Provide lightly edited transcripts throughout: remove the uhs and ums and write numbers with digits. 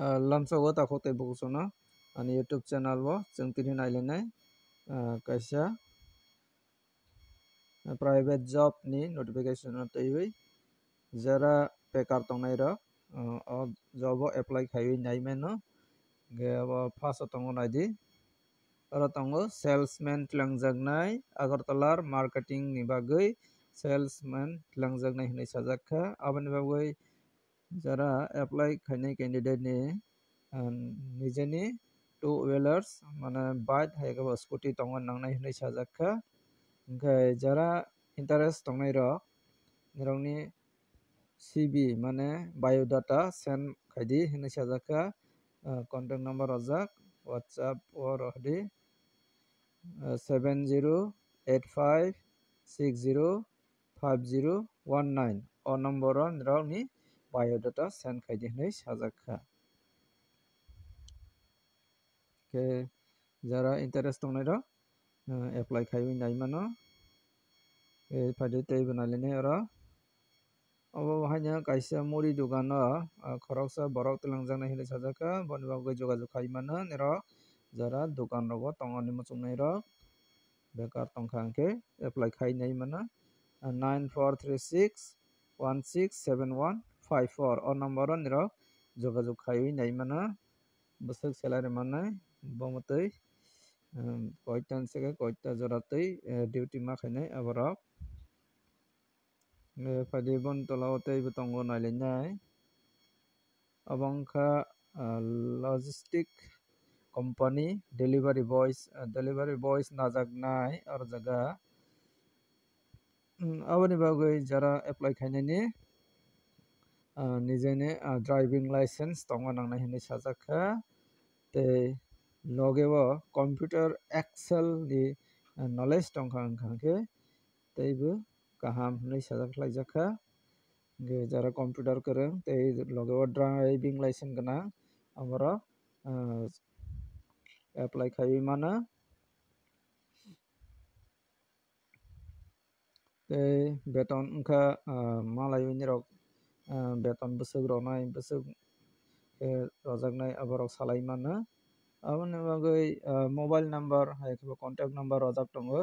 lamsago takhote bukusono ani YouTube channel bo jeng tini nailenai kaisa private job ni notification taiwi jara bekar tongnai rok o job o apply khaiwi naimano ge abo first tongo naidi aro tongo salesman tlangjaknai agartalar marketing ni bagui salesman tlangjaknai hinui sajakha aboni bagui jara apply khainai candidate ni nijeni two wheelers mane bike haikabo scooty tongo nangnai hinui sajakha hingkai jara interest tongnai rok nirokni CV mane biodata send khaidi hinui sajakha contact number rojak WhatsApp or hadi 7085605019 o number o nirokni biodata send khaidi hinui sajakha ke jara interest tongnai rok apply khaiwi naimano faide tei bwnalini oro abo haino kaisa muri dogan o khoroksa borok twlangjaknai hinui sajakha boni bagui jogajog khai mano nirok jara dogan rogo tongoni muchungnai rok bekar tongkha hingke apply khai naimano 9436167154 o number o nirok jogajog khaiwi naimano bwswk salary mannai bomotui koita hinsaike koita jora tui duty ma khainai aborok faide boni tola o teibo tongo nailainai abo wngkha logistic company delivery boys najaknai oro jaga aboni bagui jara apply khainani nijeni driving license tongo nangnai hinui sajakha tei loge o computer excel ni knowledge tongkha wngkha hingke teibo kaham hinui sajaklaijaka hingke jara computer kwrwng tei loge o driving license gwnang aborok apply khaiwi mano tei beton wngkha malaiuni rok beton bwswk ronai bwswk rojaknai aborok salai mano aboni bagui mobile number hai contact number rojak tongo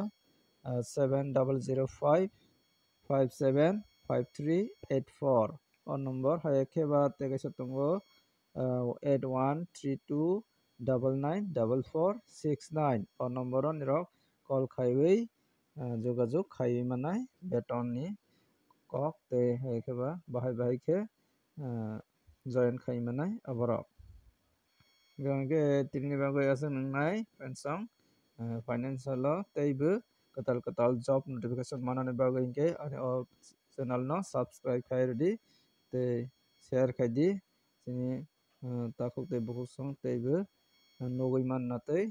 7005575384 o number hai kheba tei kaisa tongo 8132994469 o number o nirok call khaiwi jogajog khaiwi manai beton ni kok tei hai kheba bahai bahai khe join khai manai aborok hingke tini bagui asuk nangnai pensong financial o teibo kwtal kwtal job notification manani bagui hingke o channel no subscribe khai rwdi tei share khai di chini takhok tei bukuchung teibo nugui mannatui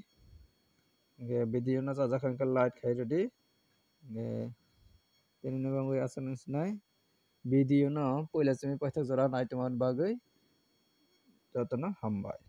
hingke video no chajak hingke like khai rwdi hingke tini bagui asuk nai video no puila chini paithak jora naitongmani bagui jotono hambai।